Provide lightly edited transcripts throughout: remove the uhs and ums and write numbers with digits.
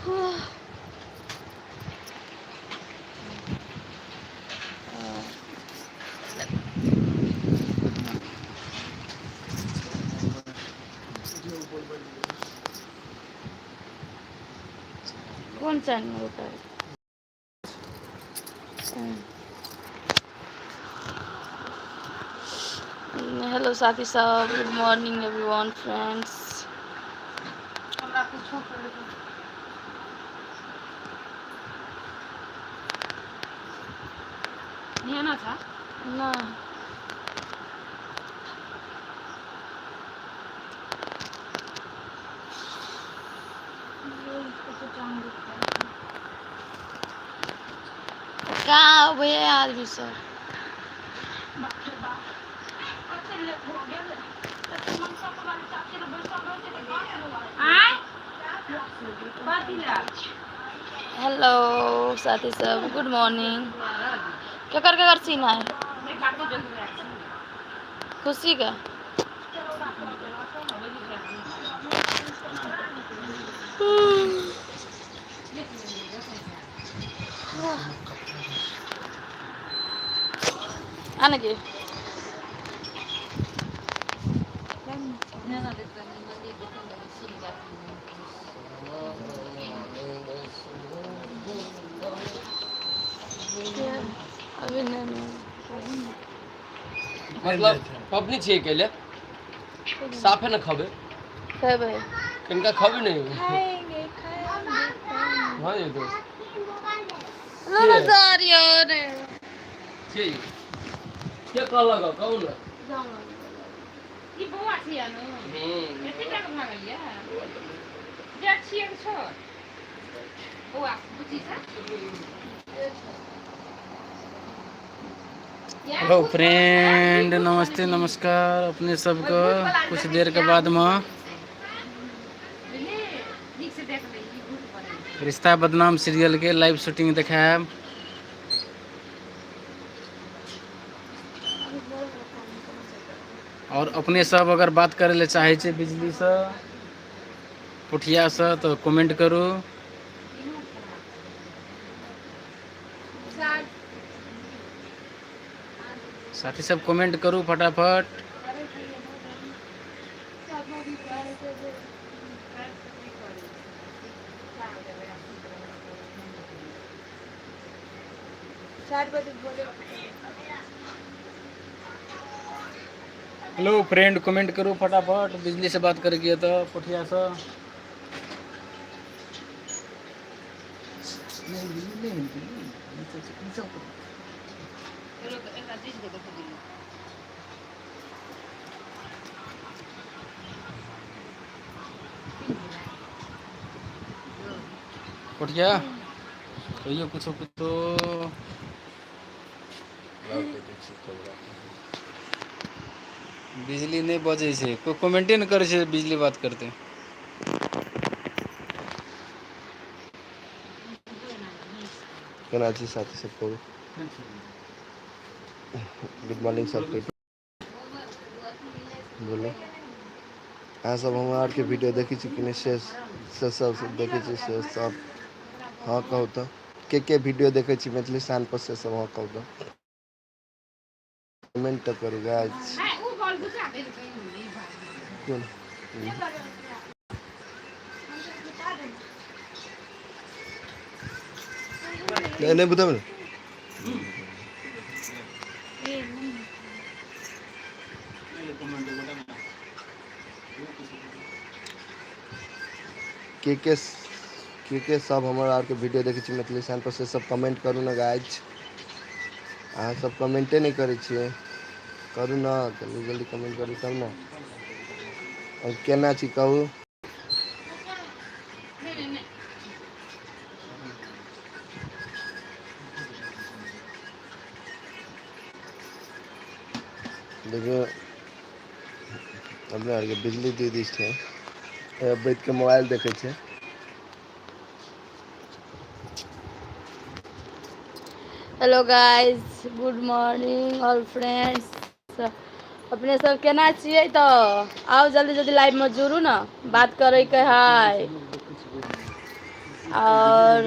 कौन चैनल होता है? हेलो साथी साहब, गुड मॉर्निंग एवरीवन फ्रेंड्स। ना था ना कहाँ भैया आदमी सर हेलो साथी सब, गुड मॉर्निंग। क्या कर सीना है खुशी का? आने के अभी नहीं मतलब पबनी छे के लिए साफ है ना खबे खेबे किनका खबे नहीं खाएंगे हां ये दोस्त लो सर यार छे क्या कल लगा कौन है ई बौआ छिया न एते टाका भागलिया जे छिया के छ बौआ बुझी सा। हेलो फ्रेंड, नमस्ते नमस्कार अपने सबको। कुछ देर के बाद में रिश्ता बदनाम सीरियल के लाइव शूटिंग देखाएब। और अपने सब अगर बात करे ले चाहे छे बिजली से पुठिया से तो कमेंट करू। साथी सब कमेंट करू फटाफट। हेलो फ्रेंड, कमेंट करो फटाफट। बिजली से बात करेगी तो पुठिया से पुठिया कहियो कुछ तो बिजली नहीं बजे से कोई कमेंटे नहीं करे छे। बिजली बात करते केना छी साथी सब को गुड मॉर्निंग सब के बोलो। अहाँ सब हमरा आर के वीडियो देखी छी कि नहीं से सब देखी छी से सब हाँ कहू तो के वीडियो देखे छी मैथिली स्थान पर से सब हाँ कहू तो कमेंट तो करू गाइस। नहीं बता मैं के सब हमारा आर के वीडियो देखे छी मैथिली स्थान पर से सब कमेंट करू ना गाइस। अहाँ सब कमेंटे नहीं करे छिए, करू ना जल्दी जल्दी कमेंट करू तब ना। और केना छी कहू। देखिए अपने आर के बिजली दीदी छे बैठ के मोबाइल देखे छे। Hello guys, good morning all friends. अपने सब केना छिए तो आओ जल्दी जल्दी लाइव में जुड़ू ना, बात करे के हाय। और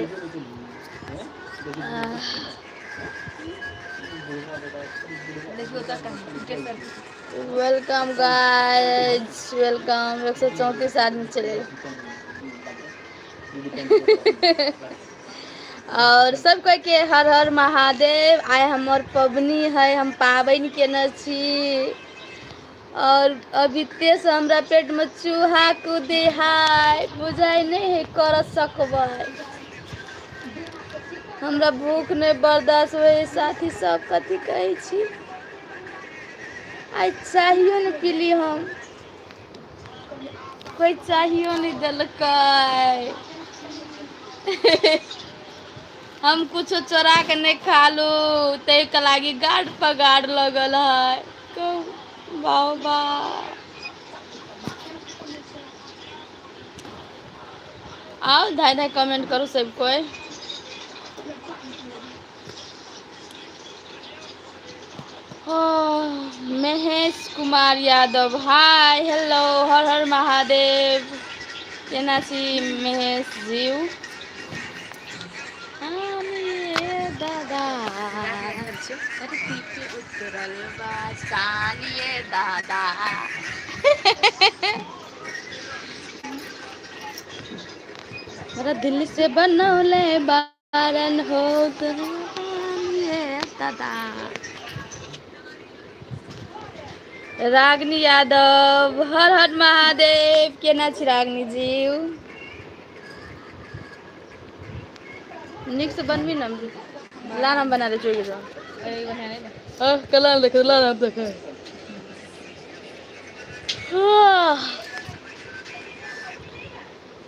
वेलकम गाइस, वेलकम। 134 आदमी चले और सब कोई के हर हर महादेव। आय हमर पबनी है, हम पाबन केने छी और अभी तेज हमरा पेट में चूहा कूदे है, बुझाई नहीं है कर सकबै। हमरा भूख नहीं बर्दाश्त हुए साथी सब कथी कहै छी। आज चाहिए नहीं पीली हम, कोई चाहिए नहीं दिलकै। हम कुछ चोरा के नहीं खालू, ते के लागी गार्ड पर गार्ड लगल है। बाबा आओ धाय धाय कमेंट करो सब कोई। महेश कुमार यादव, हाय हेलो, हर हर महादेव। केना छी महेश जी? दादा उतरल बासानिए दादा। मेरा दिल्ली से बनौले बारन हो दादा। रागनी यादव, हर हर महादेव। केना छी रागनी जी? निक से बनबी ना, लाना बना दे चोरी तो कला देख लाना देख।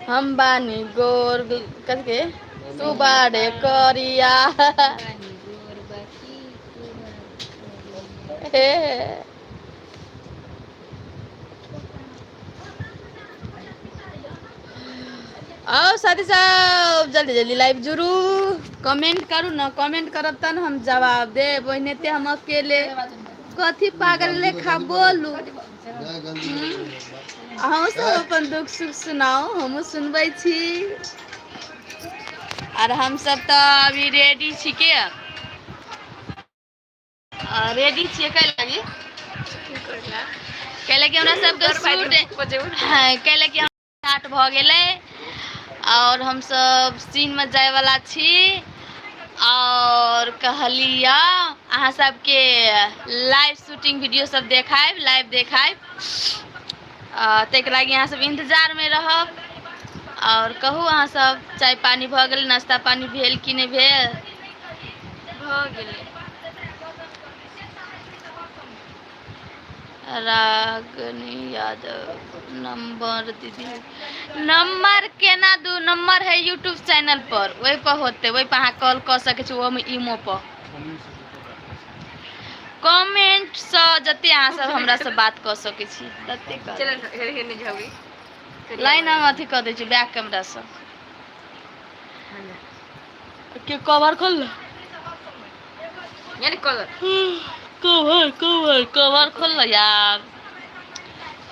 हम बानी गोर करके तू बाड़े करिया। आओ साथी साहब जल्दी जल्दी लाइव जुड़ू, कमेंट करू ना, कमेंट करब तब हम जवाब देब। ओहने ते हम अकेले कथी पागल लेखा बोलू। अहूँ सब अपन दुख सुख सुनाओ, हमहूँ सुनबै छी। और हम सब तो अभी रेडी छी के रेडी छिए कै लगी कैले कि हमरा सबके सूट कैले कि स्टार्ट भ गेलै और हम सब सीन में जाए वाला छी। और कहलिया अहाँ सबके लाइव शूटिंग वीडियो सब देखाएब, लाइव देखाएब। तैके लागी अहाँ सब इंतजार में रहब। और कहू अहाँ सब चाय पानी भ गेल, नाश्ता पानी भेल कि नहीं भेल? भ गेलै। रागनी यादव नंबर दीदी, नंबर केना दू? नंबर है यूट्यूब चैनल पर, वही पर होते, वही पर अहाँ कॉल कर सके छी। वो में इमो पर कमेंट से जते अहाँ सब हमरा से बात कर सके छी तते कर। चल हेर नहीं जाबी लाइन हम अथी कर दे छी बैक कैमरा से के कवर खोल यानी कलर कवर कवर कवर खोल लो यार।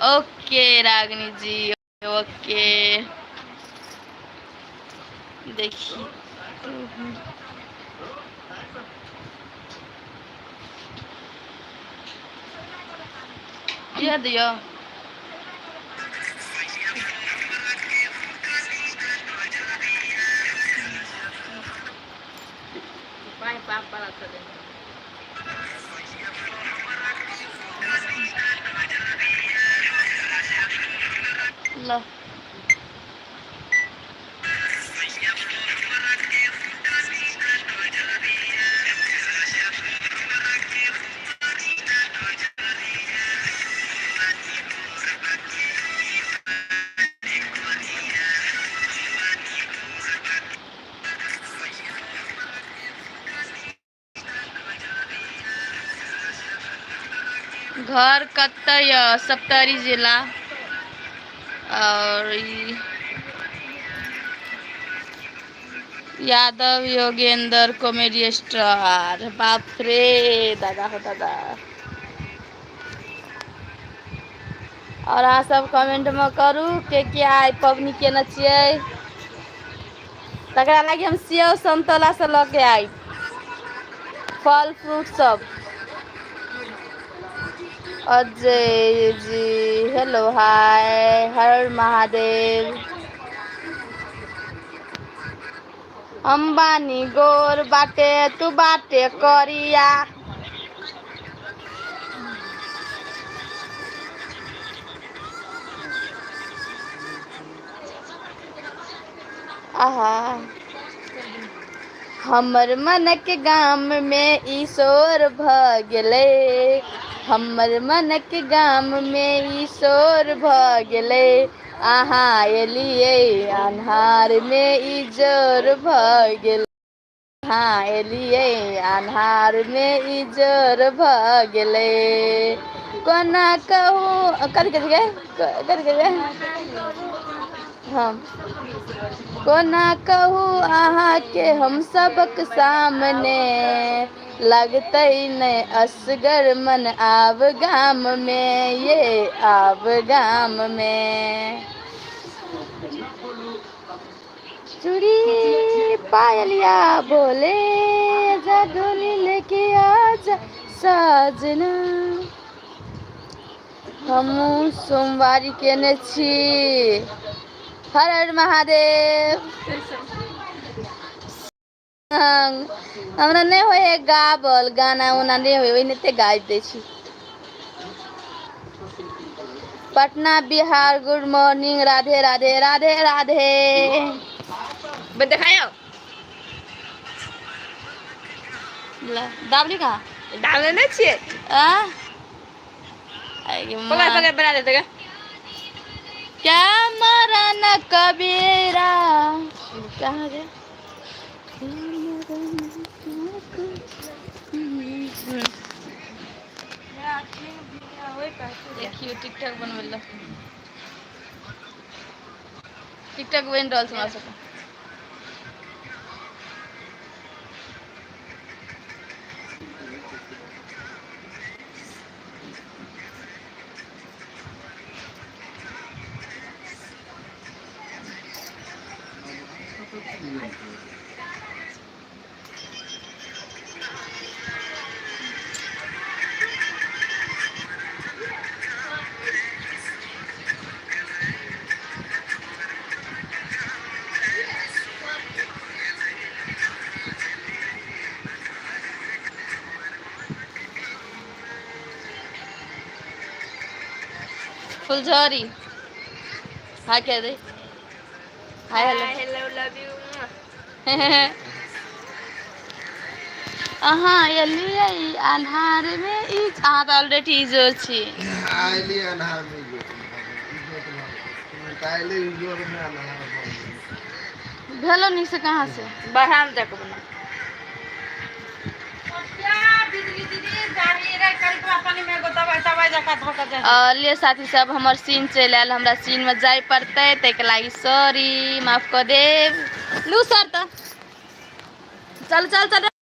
ओके रागनी जी, ओके देखिए ये दियो पानी पाप वाला कर दे लो। घर कतय? सप्तरी जिला। और यादव योगेंद्र कॉमेडी स्टार। बाप रे दादा हो दादा। और आप सब कमेंट में करू के क्या है पबनी केना छियै। तकरा लागी हम सेव संतोला से लगे आई फल फ्रूट सब। अजय जी हेलो हाय हर महादेव। अंबानी गोर बाटे तू बाटे करिया। आहा हमर मन के गाम में ईश्वर भ गेले। हमर मन के गाम में ईश्वर भ गेले। आहा एलिए अन्हार में इजोर भ गेले। हाँ एलिए अन्हार में इजोर भ गेले। कोना कहूँ कर हम कोना कहूँ अहाँ के हम सबक सामने। लगतै ने असगर मन आब गाम में ये आब गाम में। चूड़ी पायलिया बोले जा डोली लेके आजा साजना। हमू सोमवारी केने छी। हर हर महादेव। हमरा नहीं होए गाबल गाना उना नहीं होए ओहिने गाबि दै छी। Patna Bihar good morning Radhe Radhe Radhe Radhe. दिखाओ दाबली कहाँ डालने नहीं छिए पकड़ बना देते क्या मरा न कबीरा। कहाँ गए देखियो टिकटॉक बनवे ला टिकटॉक बन रहल छै हमरा सबके। फुलझड़ी हाय कह दे हाय हेलो लव यू। अहाँ एलिए अन्हार में ई अहाँ त ऑलरेडी इजोर छी। आइली अन्हार में काइले इजोर में अन्हार भेलो नहीं से कहाँ से बढ़ा में जाके बना। ले साथी सब हमर सीन चल आयल हमरा सीन में जाय पड़ते तैके लागी सॉरी माफ कर देव। लू सर त चल चल चल।